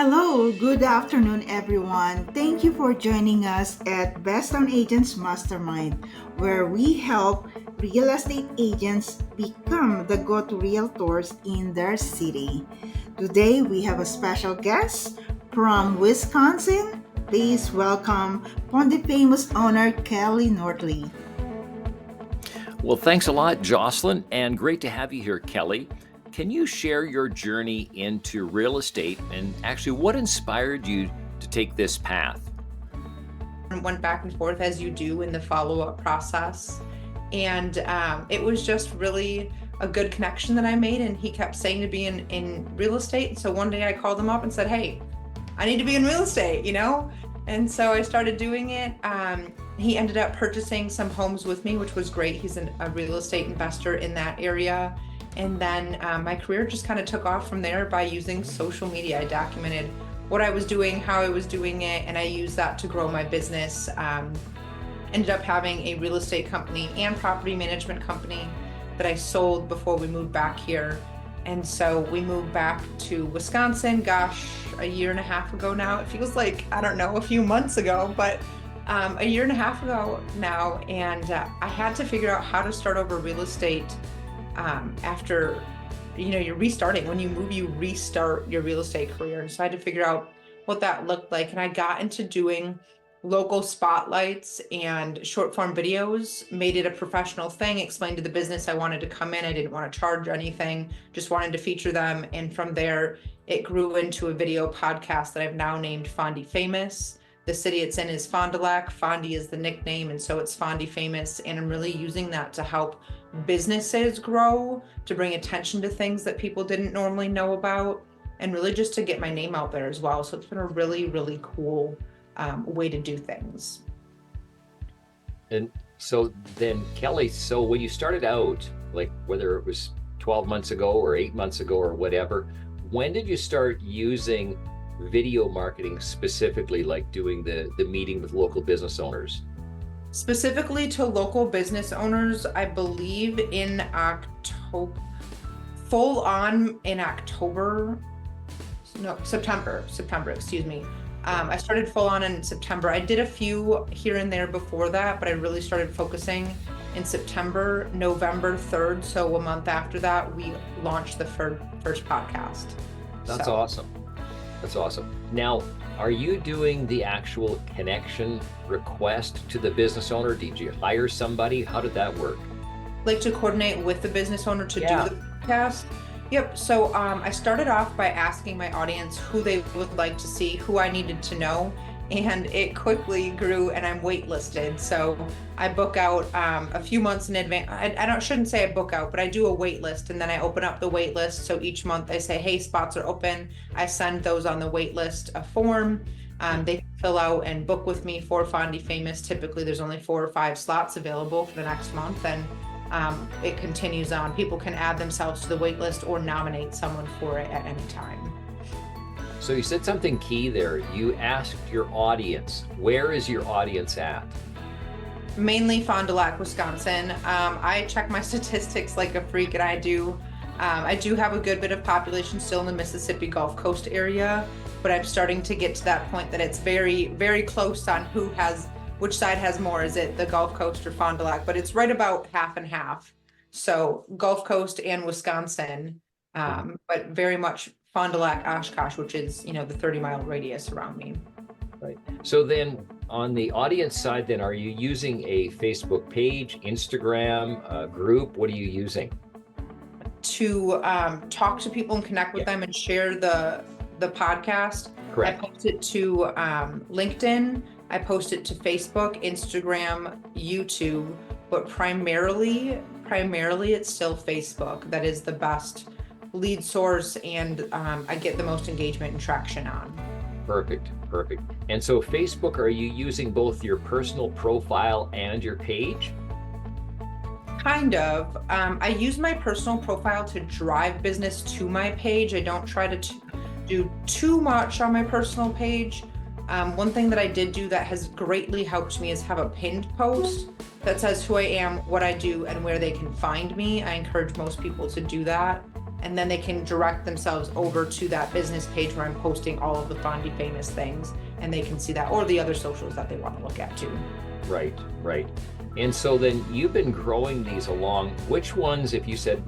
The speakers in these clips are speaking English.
Hello, good afternoon, everyone. Thank you for joining us at Best on Agents Mastermind, where we help real estate agents become the go-to realtors in their city. Today, we have a special guest from Wisconsin. Please welcome Fond du famous owner Kelly Northlee. Well, thanks a lot, Jocelyn, and great to have you here, Kelly. Can you share your journey into real estate and actually what inspired you to take this path? And went back and forth as you do in the follow-up process. And it was just really a good connection that I made. And he kept saying to be in real estate. So one day I called him up and said, hey, I need to be in real estate, And so I started doing it. He ended up purchasing some homes with me, which was great. He's a real estate investor in that area. And then my career just kind of took off from there by using social media. I documented what I was doing, how I was doing it, and I used that to grow my business. Ended up having a real estate company and property management company that I sold before we moved back here. And so we moved back to Wisconsin, a year and a half ago now. It feels like, I don't know, a few months ago, but a year and a half ago now. And I had to figure out how to start over real estate after, you're restarting. When you move, you restart your real estate career. And so I had to figure out what that looked like. And I got into doing local spotlights and short form videos, made it a professional thing, explained to the business I wanted to come in. I didn't want to charge anything, just wanted to feature them. And from there, it grew into a video podcast that I've now named Fond du Famous. The city it's in is Fond du Lac. Fond is the nickname, and so it's Fond du Famous. And I'm really using that to help businesses grow, to bring attention to things that people didn't normally know about, and really just to get my name out there as well. So it's been a really, really cool way to do things. And so then, Kelly, so when you started out, like whether it was 12 months ago or 8 months ago or whatever, when did you start using video marketing specifically, like doing the meeting with local business owners? Specifically to local business owners, I believe in October, full on in September, excuse me. I started full on in September. I did a few here and there before that, but I really started focusing in September, November 3rd. So a month after that, we launched the first podcast. That's awesome. That's awesome. Now, are you doing the actual connection request to the business owner? Did you hire somebody? How did that work? Like to coordinate with the business owner to do the podcast? Yep. So I started off by asking my audience who they would like to see, who I needed to know, and it quickly grew, and I'm waitlisted. So I book out a few months in advance. Shouldn't say I book out, but I do a wait list, and then I open up the wait list. So each month I say, hey, spots are open. I send those on the wait list a form. They fill out and book with me for Fond du Famous. Typically there's only 4 or 5 slots available for the next month, and it continues on. People can add themselves to the wait list or nominate someone for it at any time. So you said something key there. You asked your audience. Where is your audience at? Mainly Fond du Lac, Wisconsin. I check my statistics like a freak, and I do have a good bit of population still in the Mississippi Gulf Coast area, but I'm starting to get to that point that it's very, very close on which side has more. Is it the Gulf Coast or Fond du Lac? But it's right about half and half. So Gulf Coast and Wisconsin, but very much Fond du Lac, Oshkosh, which is, the 30-mile radius around me. Right. So then on the audience side, then are you using a Facebook page, Instagram, group? What are you using? To talk to people and connect with them and share the podcast. Correct. I post it to LinkedIn. I post it to Facebook, Instagram, YouTube, but primarily it's still Facebook. That is the best lead source, and I get the most engagement and traction on. Perfect. And so Facebook, are you using both your personal profile and your page? Kind of. I use my personal profile to drive business to my page. I don't try to do too much on my personal page. One thing that I did do that has greatly helped me is have a pinned post that says who I am, what I do, and where they can find me. I encourage most people to do that. and then they can direct themselves over to that business page where I'm posting all of the Fond du Famous things, and they can see that, or the other socials that they want to look at too. Right, right. And so then you've been growing these along. Which ones, if you said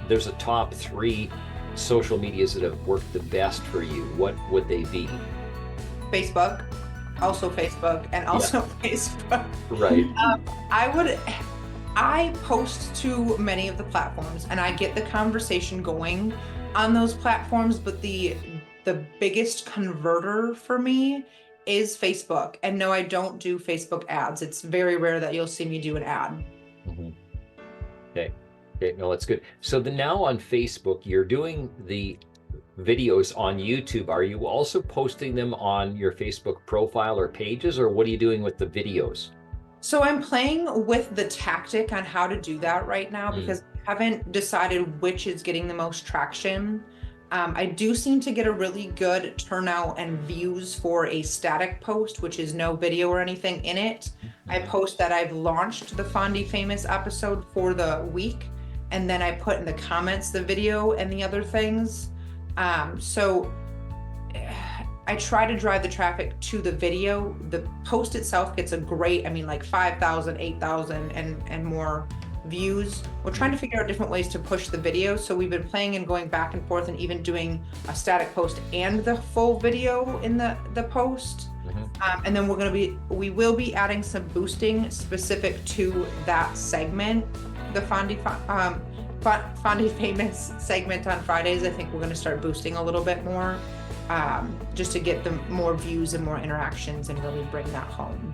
there's a top 3 social medias that have worked the best for you, what would they be? Facebook, and also Facebook. Right. I post to many of the platforms and I get the conversation going on those platforms, but the biggest converter for me is Facebook. And no, I don't do Facebook ads. It's very rare that you'll see me do an ad. Mm-hmm. Okay. No, that's good. So now on Facebook, you're doing the videos on YouTube. Are you also posting them on your Facebook profile or pages, or what are you doing with the videos? So I'm playing with the tactic on how to do that right now because I haven't decided which is getting the most traction. I do seem to get a really good turnout and views for a static post, which is no video or anything in it. I post that I've launched the Fond du Famous episode for the week, and then I put in the comments the video and the other things. So I try to drive the traffic to the video. The post itself gets a great, like 5,000, 8,000 and more views. We're trying to figure out different ways to push the video. So we've been playing and going back and forth and even doing a static post and the full video in the post. And then we will be adding some boosting specific to that segment, the Fond du Famous segment on Fridays. I think we're going to start boosting a little bit more. Just to get them more views and more interactions and really bring that home.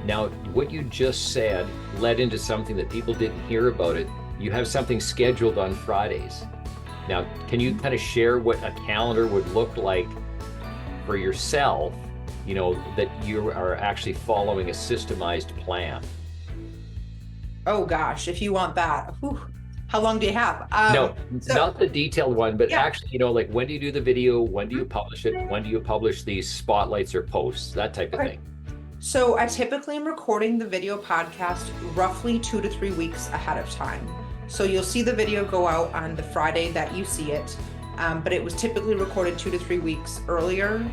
Now, what you just said led into something that people didn't hear about it. You have something scheduled on Fridays. Now, can you kind of share what a calendar would look like for yourself, that you are actually following a systemized plan? Oh gosh, if you want that. Whew. How long do you have? No, not the detailed one, but actually, like when do you do the video? When do you publish it? When do you publish these spotlights or posts? That type of thing. So I typically am recording the video podcast roughly 2 to 3 weeks ahead of time. So you'll see the video go out on the Friday that you see it, but it was typically recorded 2 to 3 weeks earlier.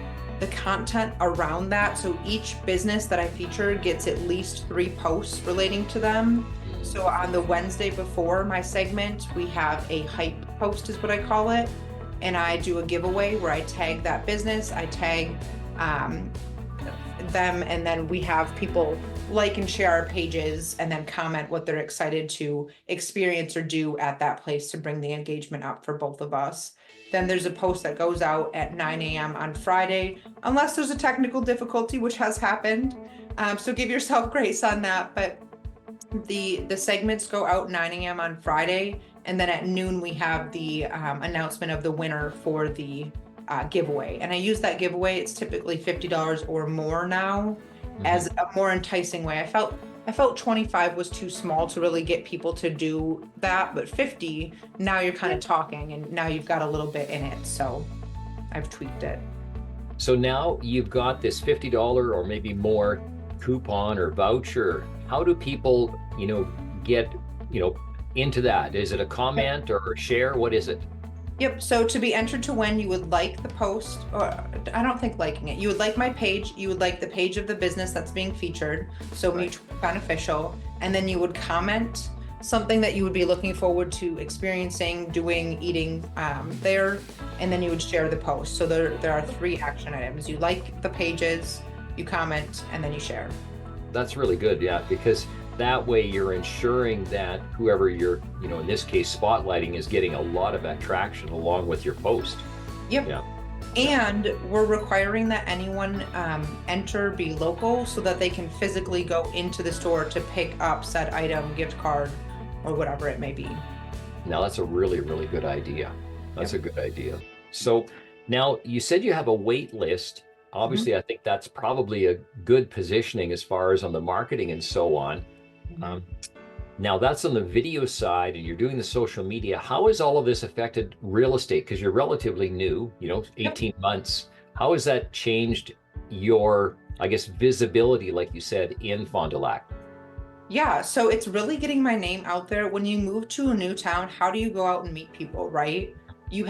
The content around that, so each business that I feature gets at least 3 posts relating to them. So on the Wednesday before my segment, we have a hype post is what I call it. And I do a giveaway where I tag that business, I tag them, and then we have people like and share our pages and then comment what they're excited to experience or do at that place to bring the engagement up for both of us. Then there's a post that goes out at 9 a.m. on Friday, unless there's a technical difficulty, which has happened. So give yourself grace on that. But the segments go out 9 a.m. on Friday, and then at noon we have the announcement of the winner for the giveaway. And I use that giveaway, it's typically $50 or more now, as a more enticing way. I felt 25 was too small to really get people to do that, but 50, now you're kind of talking, and now you've got a little bit in it, so I've tweaked it. So now you've got this $50 or maybe more coupon or voucher. How do people, get, into that? Is it a comment or a share? What is it? Yep. So to be entered to win, you would like the post, or I don't think liking it. You would like my page. You would like the page of the business that's being featured. So mutually beneficial. And then you would comment something that you would be looking forward to experiencing, doing, eating there. And then you would share the post. So there are 3 action items. You like the pages, you comment, and then you share. That's really good. Yeah, because that way you're ensuring that whoever you're, in this case, spotlighting is getting a lot of attraction along with your post. Yep. Yeah. And we're requiring that anyone enter be local so that they can physically go into the store to pick up said item, gift card, or whatever it may be. Now that's a really, really good idea. That's a good idea. So now you said you have a wait list. Obviously, I think that's probably a good positioning as far as on the marketing and so on. Now that's on the video side, and you're doing the social media. How has all of this affected real estate? Because you're relatively new, 18 months. How has that changed your, visibility, like you said, in Fond du Lac? Yeah, so it's really getting my name out there. When you move to a new town, how do you go out and meet people, right? You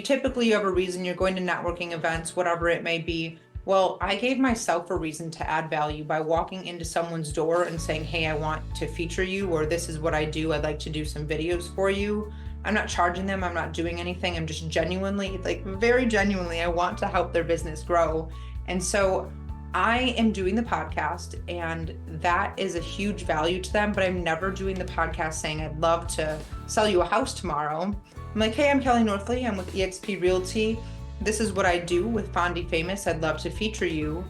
typically have a reason you're going to networking events, whatever it may be. Well, I gave myself a reason to add value by walking into someone's door and saying, hey, I want to feature you, or this is what I do. I'd like to do some videos for you. I'm not charging them. I'm not doing anything. I'm just genuinely, like very genuinely, I want to help their business grow. And so I am doing the podcast, and that is a huge value to them, but I'm never doing the podcast saying, I'd love to sell you a house tomorrow. I'm like, hey, I'm Kelly Northlee. I'm with eXp Realty. This is what I do with Fond du Famous. I'd love to feature you.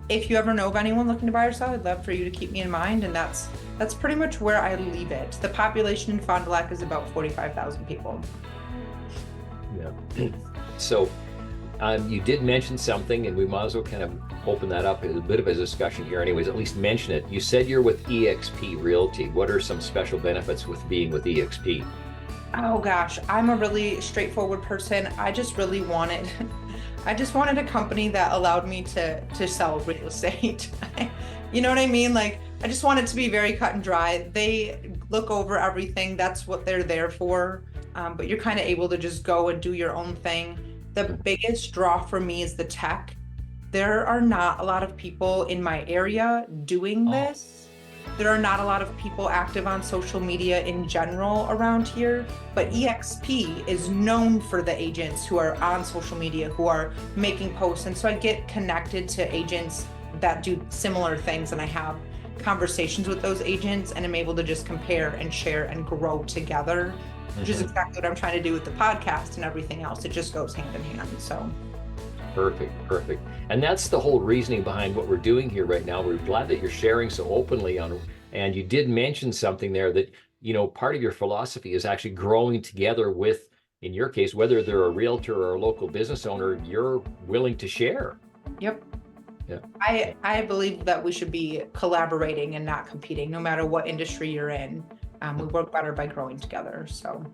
If you ever know of anyone looking to buy or sell, I'd love for you to keep me in mind. And that's pretty much where I leave it. The population in Fond du Lac is about 45,000 people. Yeah. So you did mention something, and we might as well kind of open that up as a bit of a discussion here anyways, at least mention it. You said you're with eXp Realty. What are some special benefits with being with eXp? Oh gosh, I'm a really straightforward person. I just wanted a company that allowed me to sell real estate. You know what I mean? Like, I just want it to be very cut and dry. They look over everything. That's what they're there for. But you're kind of able to just go and do your own thing. The biggest draw for me is the tech. There are not a lot of people in my area doing this. There are not a lot of people active on social media in general around here, but eXp is known for the agents who are on social media, who are making posts. And so I get connected to agents that do similar things, and I have conversations with those agents, and I'm able to just compare and share and grow together, which is exactly what I'm trying to do with the podcast and everything else. It just goes hand in hand. So Perfect. And that's the whole reasoning behind what we're doing here right now. We're glad that you're sharing so openly on, and you did mention something there that, you know, part of your philosophy is actually growing together with, in your case, whether they're a realtor or a local business owner, you're willing to share. Yep. Yeah. I believe that we should be collaborating and not competing, no matter what industry you're in. We work better by growing together. So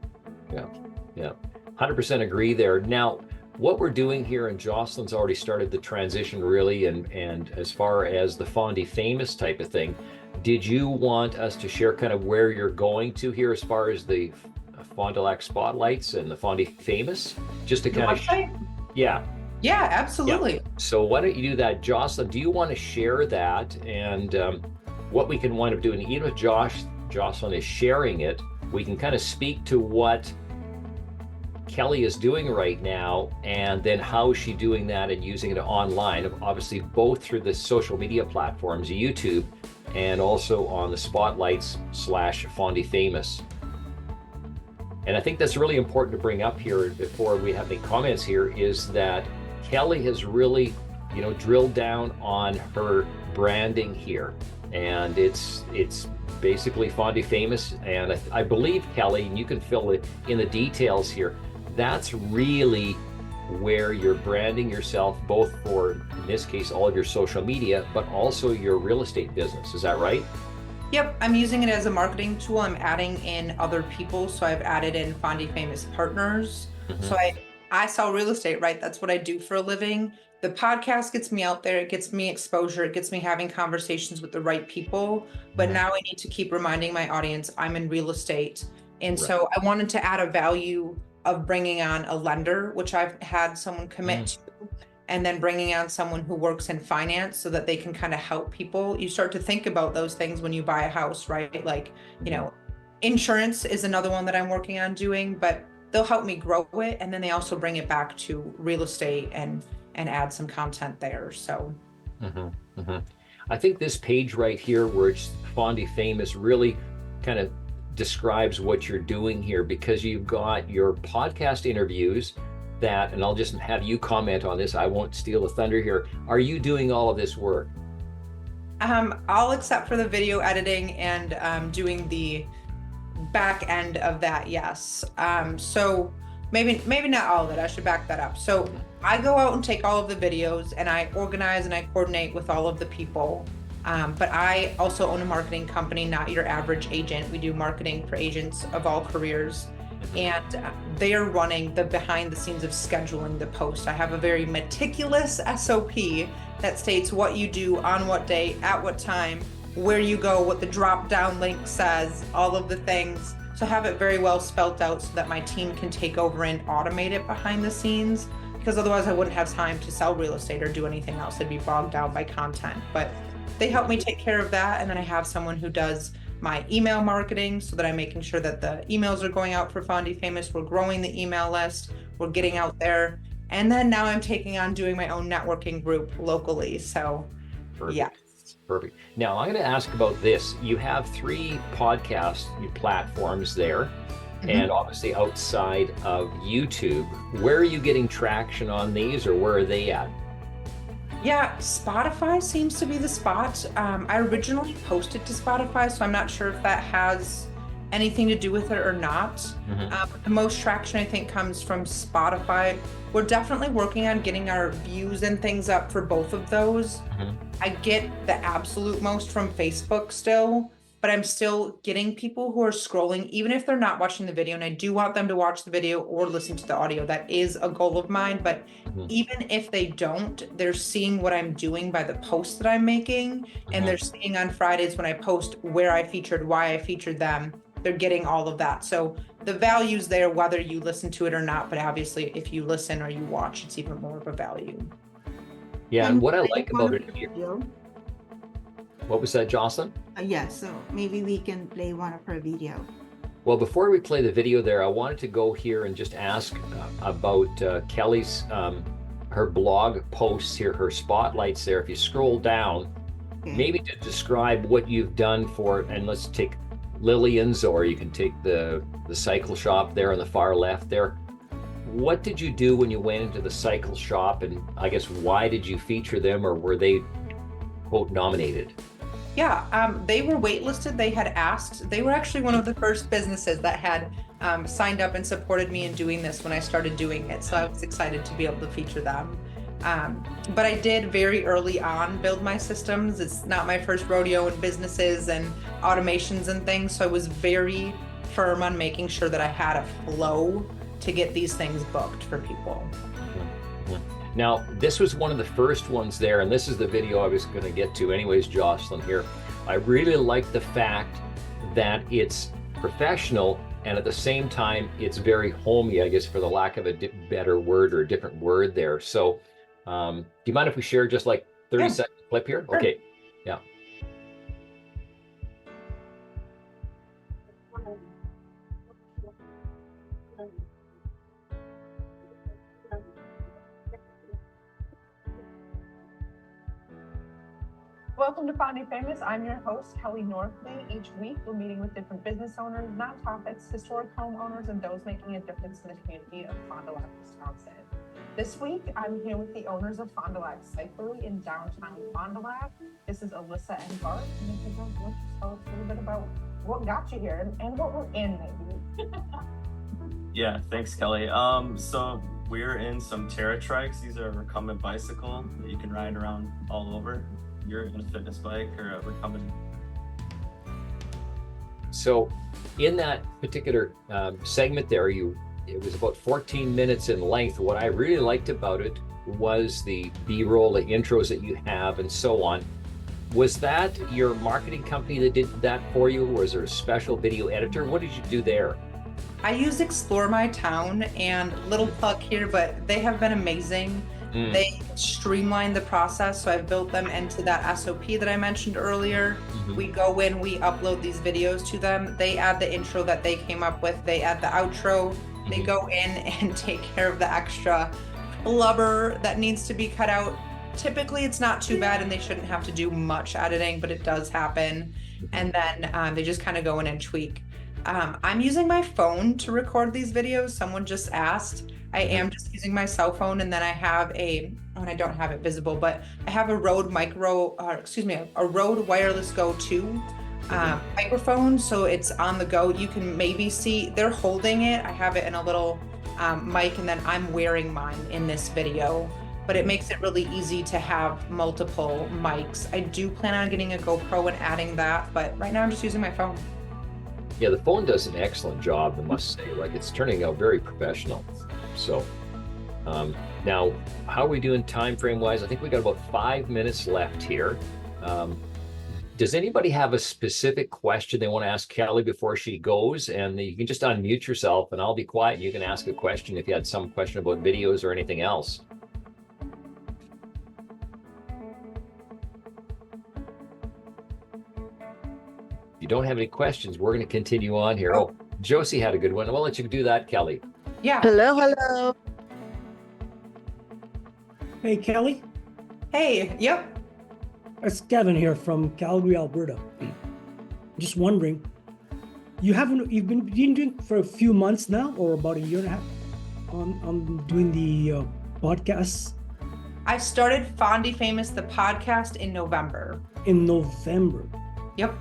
yeah, 100% agree there. Now, what we're doing here, and Jocelyn's already started the transition really, and as far as the Fond du Famous type of thing, did you want us to share kind of where you're going to here as far as the Fond du Lac spotlights and the Fond du Famous, just to kind of yeah, absolutely. Yeah. So why don't you do that, Jocelyn? Do you want to share that, and what we can wind up doing, even if Jocelyn is sharing it, we can kind of speak to what Kelly is doing right now, and then how is she doing that and using it online, obviously both through the social media platforms, YouTube, and also on the spotlights / Fond du Famous. And I think that's really important to bring up here before we have any comments here, is that Kelly has really, you know, drilled down on her branding here, and it's basically Fond du Famous. And I believe, Kelly, and you can fill in the details here, that's really where you're branding yourself, both for, in this case, all of your social media, but also your real estate business. Is that right? Yep, I'm using it as a marketing tool. I'm adding in other people. So I've added in Fond du Famous partners. So I sell real estate, right? That's what I do for a living. The podcast gets me out there. It gets me exposure. It gets me having conversations with the right people. But now I need to keep reminding my audience I'm in real estate. And so I wanted to add a value of bringing on a lender, which I've had someone commit to, and then bringing on someone who works in finance so that they can kind of help people. You start to think about those things when you buy a house, right? Like, you know, insurance is another one that I'm working on doing, but they'll help me grow it. And then they also bring it back to real estate and add some content there. So I think this page right here, where it's Fond du Famous, really kind of describes what you're doing here, because you've got your podcast interviews that, and I'll just have you comment on this, I won't steal the thunder here. Are you doing all of this work? All except for the video editing and doing the back end of that, yes. So maybe not all of it, I should back that up. So I go out and take all of the videos, and I organize and I coordinate with all of the people. But I also own a marketing company, not your average agent. We do marketing for agents of all careers, and they are running the behind the scenes of scheduling the post. I have a very meticulous SOP that states what you do on what day, at what time, where you go, what the drop down link says, all of the things. So have it very well spelt out so that my team can take over and automate it behind the scenes, because otherwise I wouldn't have time to sell real estate or do anything else. I'd be bogged down by content. But they help me take care of that. And then I have someone who does my email marketing so that I'm making sure that the emails are going out for Fond du Famous. We're growing the email list. We're getting out there. And then now I'm taking on doing my own networking group locally. So, Perfect. yeah. Perfect. Now I'm going to ask about this. You have 3 podcast platforms there, and obviously outside of YouTube. Where are you getting traction on these, or where are they at? Yeah, Spotify seems to be the spot. I originally posted to Spotify, so I'm not sure if that has anything to do with it or not. The most traction I think comes from Spotify. We're definitely working on getting our views and things up for both of those. I get the absolute most from Facebook still, but I'm still getting people who are scrolling, even if they're not watching the video. And I do want them to watch the video or listen to the audio. That is a goal of mine. But even if they don't, they're seeing what I'm doing by the posts that I'm making. And they're seeing on Fridays when I post where I featured, why I featured them. They're getting all of that. So the value's there, whether you listen to it or not. But obviously, if you listen or you watch, it's even more of a value. Yeah, and what I Play like one about of it her here. video? What was that, Jocelyn? Yeah, so maybe we can play one of her video. Well, before we play the video there, I wanted to go here and just ask about Kelly's, her blog posts here, her spotlights there. If you scroll down, maybe to describe what you've done for, and let's take Lillian's, or you can take the cycle shop there on the far left there. What did you do when you went into the cycle shop, and I guess why did you feature them, or were they, quote, nominated? Yeah, they were waitlisted. They had asked. They were actually one of the first businesses that had signed up and supported me in doing this when I started doing it. So I was excited to be able to feature them. But I did very early on build my systems. It's not my first rodeo in businesses and automations and things. So I was very firm on making sure that I had a flow to get these things booked for people. Now, this was one of the first ones there, and this is the video I was going to get to anyways, Jocelyn, here. I really like the fact that it's professional, and at the same time, it's very homey, I guess, for the lack of a better word or a different word there. So, do you mind if we share just like 30-second clip here? Sure. Okay, yeah. Welcome to Fond du Famous. I'm your host, Kelly Northlee. Each week, we're meeting with different business owners, nonprofits, historic homeowners, and those making a difference in the community of Fond du Lac, Wisconsin. This week, I'm here with the owners of Fond du Lac Cyclery in downtown Fond du Lac. This is Alyssa and Bart. And if you guys want to tell us a little bit about what got you here and what we're in, maybe. Yeah, thanks, Kelly. So we're in some Terra trikes. These are a recumbent bicycle that you can ride around all over. You're in a fitness bike or a recumbent. So in that particular segment there, it was about 14 minutes in length. What I really liked about it was the B-roll, the intros that you have, and so on. Was that your marketing company that did that for you? Or was there a special video editor? What did you do there? I use Explore My Town, and little plug here, but they have been amazing. They streamline the process, so I've built them into that SOP that I mentioned earlier. We go in, we upload these videos to them. They add the intro that they came up with. They add the outro. They go in and take care of the extra blubber that needs to be cut out. Typically, it's not too bad, and they shouldn't have to do much editing, but it does happen. And then they just kind of go in and tweak. I'm using my phone to record these videos. Someone just asked. I am just using my cell phone, and then I have and I don't have it visible, but I have a Rode a Rode Wireless Go-to microphone, so it's on the go. You can maybe see they're holding it. I have it in a little mic, and then I'm wearing mine in this video, but it makes it really easy to have multiple mics. I do plan on getting a GoPro and adding that, but right now I'm just using my phone. Yeah, the phone does an excellent job, I must say. Like, it's turning out very professional. So now, how are we doing time frame wise? I think we got about 5 minutes left here. Does anybody have a specific question they want to ask Kelly before she goes? And you can just unmute yourself and I'll be quiet. You can ask a question if you had some question about videos or anything else. If you don't have any questions, we're going to continue on here. Oh, Josie had a good one. We'll let you do that, Kelly. Yeah. Hello. Hey, Kelly. Hey, yep. It's Kevin here from Calgary, Alberta. Just wondering, you've been doing for a few months now, or about a year and a half, on doing the podcasts? I started Fond du Famous, the podcast, in November. In November. Yep.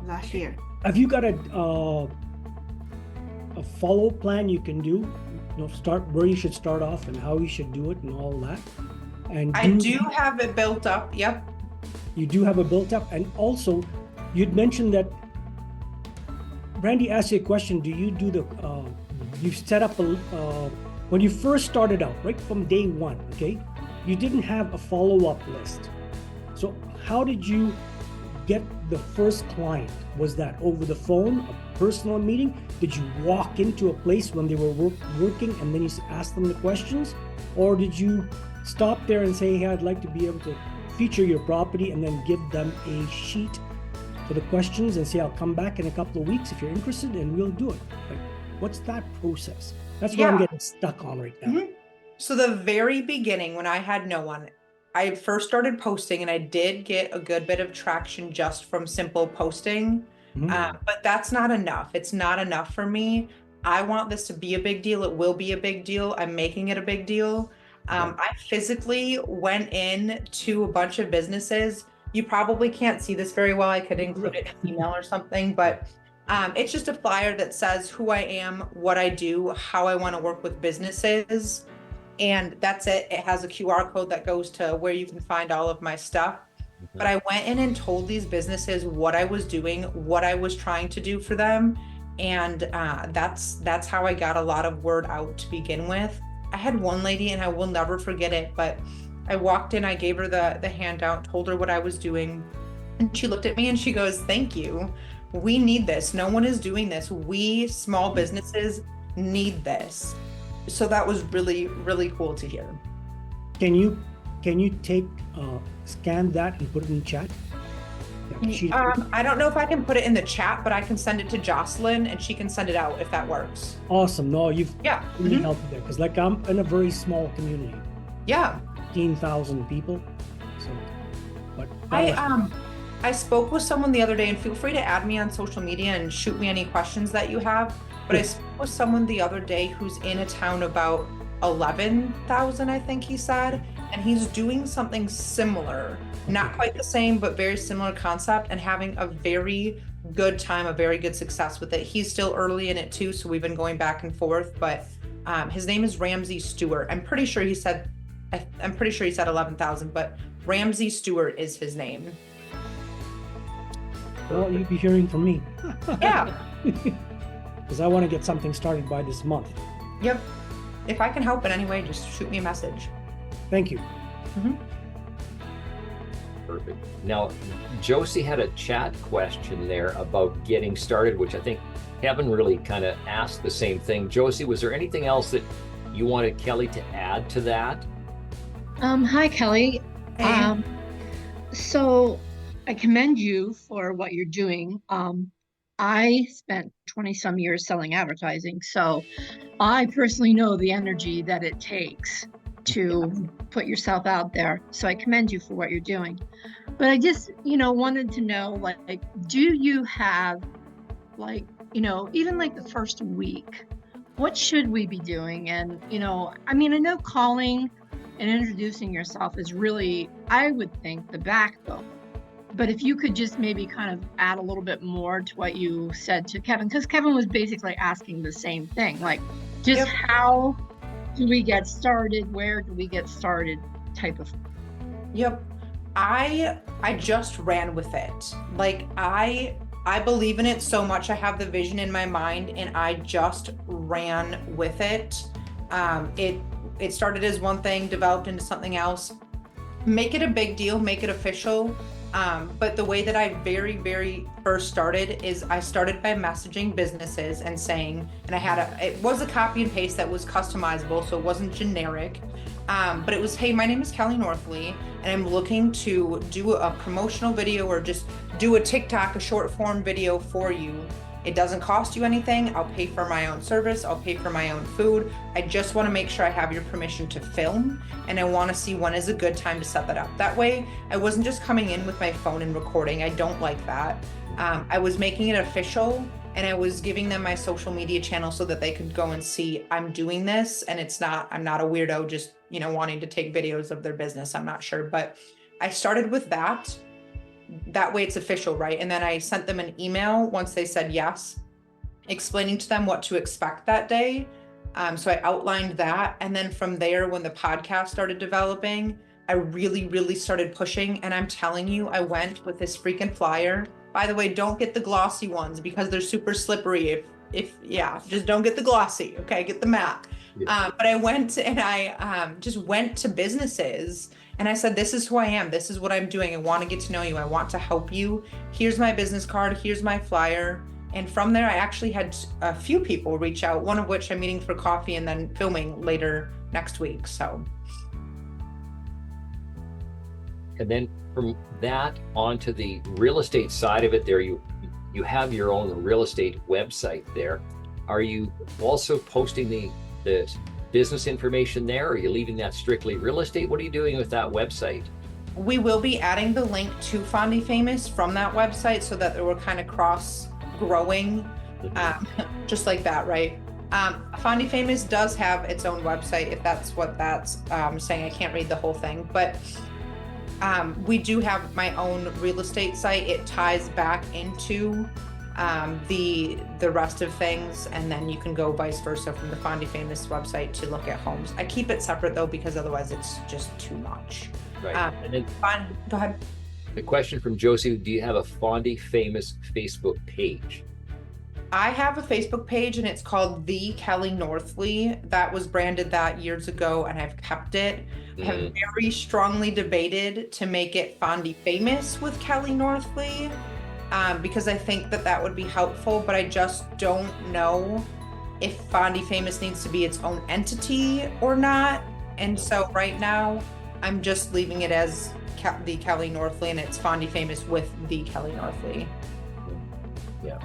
Last year. Have you got a follow plan you can do? Start where you should start off and how you should do it and all that. And I do have it built up. Yep. You do have it built up, and also you'd mentioned that Brandy asked you a question. Do you do the you set up a when you first started out, right from day one, okay, you didn't have a follow-up list. So how did you get the first client? Was that over the phone, a personal meeting? Did you walk into a place when they were working and then you asked them the questions? Or did you stop there and say, hey, I'd like to be able to feature your property, and then give them a sheet for the questions and say, I'll come back in a couple of weeks if you're interested and we'll do it? Like, what's that process? That's what I'm getting stuck on right now. Mm-hmm. So the very beginning, when I had no one, I first started posting, and I did get a good bit of traction just from simple posting. But that's not enough. It's not enough for me. I want this to be a big deal. It will be a big deal. I'm making it a big deal. I physically went in to a bunch of businesses. You probably can't see this very well. I could include it in email or something, but it's just a flyer that says who I am, what I do, how I want to work with businesses. And that's it. It has a QR code that goes to where you can find all of my stuff. But I went in and told these businesses what I was doing, what I was trying to do for them. And that's how I got a lot of word out to begin with. I had one lady, and I will never forget it, but I walked in, I gave her the handout, told her what I was doing. And she looked at me and she goes, thank you. We need this. No one is doing this. We small businesses need this. So that was really, really cool to hear. Can you take scan that and put it in chat? I don't know if I can put it in the chat, but I can send it to Jocelyn and she can send it out if that works. Awesome. No, you've really helped there, because like I'm in a very small community. Yeah. 15,000 people. So, but I spoke with someone the other day, and feel free to add me on social media and shoot me any questions that you have. But I spoke with someone the other day who's in a town about 11,000, I think he said, and he's doing something similar. Not quite the same, but very similar concept, and having a very good time, a very good success with it. He's still early in it too, so we've been going back and forth, but his name is Ramsey Stewart. I'm pretty sure he said 11,000, but Ramsey Stewart is his name. Well, you'll be hearing from me. Yeah. Because I want to get something started by this month. Yep. If I can help in any way, just shoot me a message. Thank you. Perfect. Now, Josie had a chat question there about getting started, which I think Kevin really kind of asked the same thing. Josie, was there anything else that you wanted Kelly to add to that? Hi, Kelly. Hey. So I commend you for what you're doing. I spent 20 some years selling advertising, so I personally know the energy that it takes to put yourself out there. So I commend you for what you're doing. But I just, wanted to know, like, do you have, like, even like the first week, what should we be doing? And, I know calling and introducing yourself is really, I would think, the backbone. But if you could just maybe kind of add a little bit more to what you said to Kevin, because Kevin was basically asking the same thing, like, just how do we get started? Where do we get started? Type of. Yep. I just ran with it. Like, I believe in it so much. I have the vision in my mind, and I just ran with it. It started as one thing, developed into something else. Make it a big deal, make it official. But the way that I very, very first started is I started by messaging businesses and saying, and it was a copy and paste that was customizable, so it wasn't generic. But it was, hey, my name is Kelly Northlee, and I'm looking to do a promotional video or just do a TikTok, a short form video for you. It doesn't cost you anything. I'll pay for my own service. I'll pay for my own food. I just want to make sure I have your permission to film, and I want to see when is a good time to set that up. That way, I wasn't just coming in with my phone and recording. I don't like that. I was making it official, and I was giving them my social media channel so that they could go and see I'm doing this, and I'm not a weirdo just, wanting to take videos of their business. I'm not sure, but I started with that. That way it's official, right? And then I sent them an email once they said yes, explaining to them what to expect that day. So I outlined that. And then from there, when the podcast started developing, I really, really started pushing. And I'm telling you, I went with this freaking flyer. By the way, don't get the glossy ones because they're super slippery. Just don't get the glossy. Okay, get the matte. Yeah. But I went and I just went to businesses and I said, this is who I am. This is what I'm doing. I want to get to know you. I want to help you. Here's my business card. Here's my flyer. And from there, I actually had a few people reach out, one of which I'm meeting for coffee and then filming later next week. So. And then from that onto the real estate side of it, there you have your own real estate website there. Are you also posting the business information there? Or are you leaving that strictly real estate? What are you doing with that website? We will be adding the link to Fond du Famous from that website so that we're kind of cross growing, just like that, right? Fond du Famous does have its own website, if that's what that's saying. I can't read the whole thing, but we do have my own real estate site. It ties back into the rest of things, and then you can go vice versa from the Fond du Famous website to look at homes. I keep it separate though because otherwise it's just too much. Right. And then go ahead. The question from Josie: do you have a Fond du Famous Facebook page? I have a Facebook page and it's called The Kelly Northlee. That was branded that years ago and I've kept it. I have very strongly debated to make it Fond du Famous with Kelly Northlee. Because I think that would be helpful, but I just don't know if Fond du Famous needs to be its own entity or not. And so right now, I'm just leaving it as the Kelly Northlee, and it's Fond du Famous with the Kelly Northlee. Yeah.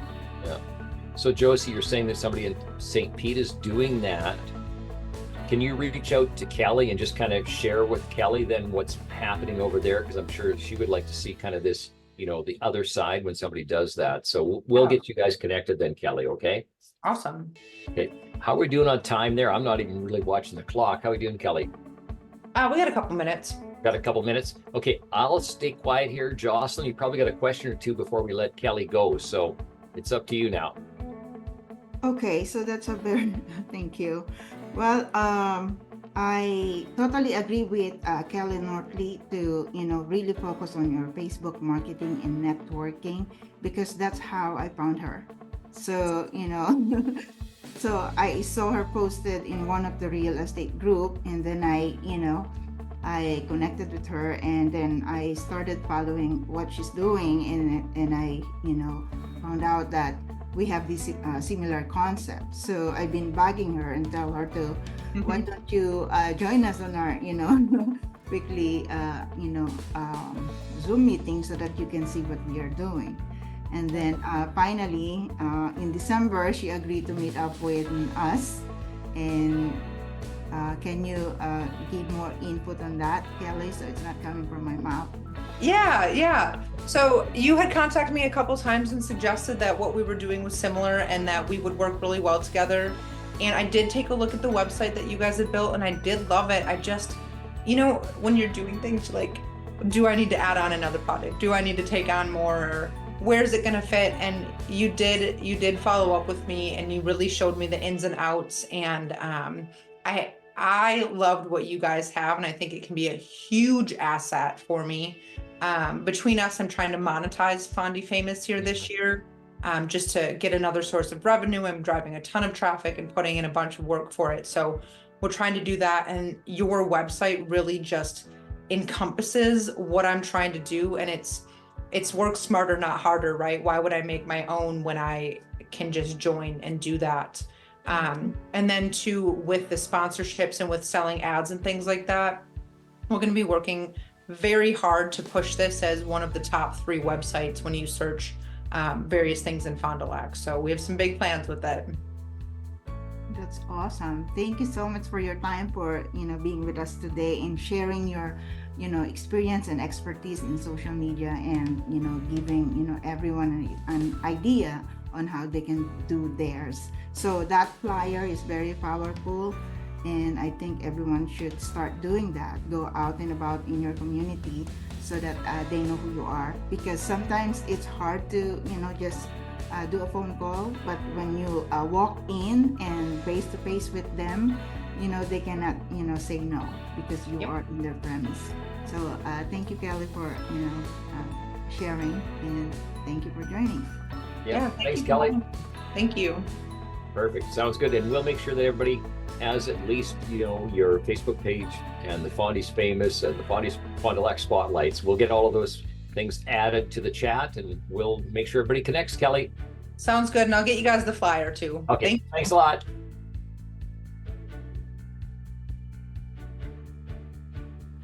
So Josie, you're saying that somebody in St. Pete is doing that. Can you reach out to Kelly and just kind of share with Kelly then what's happening over there? Because I'm sure she would like to see kind of this, the other side when somebody does that. So we'll get you guys connected then, Kelly, okay? Awesome. Okay. How are we doing on time there? I'm not even really watching the clock. How are we doing, Kelly? We got a couple minutes. Got a couple minutes? Okay, I'll stay quiet here. Jocelyn, you probably got a question or two before we let Kelly go. So it's up to you now. Okay, so that's a very, thank you. Well, I totally agree with Kelly Northlee to, really focus on your Facebook marketing and networking, because that's how I found her. So, so I saw her posted in one of the real estate group, and then I connected with her, and then I started following what she's doing, and I, found out that we have this similar concept. So I've been bugging her and tell her to, why don't you join us on our, weekly, Zoom meeting so that you can see what we are doing. And then finally, in December, she agreed to meet up with us. And can you give more input on that, Kelly, so it's not coming from my mouth? Yeah. So you had contacted me a couple times and suggested that what we were doing was similar and that we would work really well together. And I did take a look at the website that you guys had built and I did love it. I just, when you're doing things like, do I need to add on another product? Do I need to take on more? Or where's it going to fit? And you did follow up with me and you really showed me the ins and outs. And I loved what you guys have. And I think it can be a huge asset for me. Between us, I'm trying to monetize Fond du Famous here this year, just to get another source of revenue. I'm driving a ton of traffic and putting in a bunch of work for it. So we're trying to do that. And your website really just encompasses what I'm trying to do. And it's work smarter, not harder, right? Why would I make my own when I can just join and do that? And then too, with the sponsorships and with selling ads and things like that, we're going to be working very hard to push this as one of the top 3 websites when you search various things in Fond du Lac. So we have some big plans with that. That's awesome. Thank you so much for your time, for being with us today and sharing your experience and expertise in social media, and giving everyone an idea on how they can do theirs. So that flyer is very powerful, and I think everyone should start doing that. Go out and about in your community so that they know who you are, because sometimes it's hard to just do a phone call, but when you walk in and face to face with them, they cannot say no, because you are in their premise. So thank you, Kelly, for sharing, and thank you for joining. Yeah, thanks, you, Kelly. Thank you. Perfect. Sounds good. And we'll make sure that everybody has at least, your Facebook page and the Fondy's Famous and the Fond du Lac Spotlights. We'll get all of those things added to the chat, and we'll make sure everybody connects, Kelly. Sounds good. And I'll get you guys the flyer too. Okay. Thanks a lot.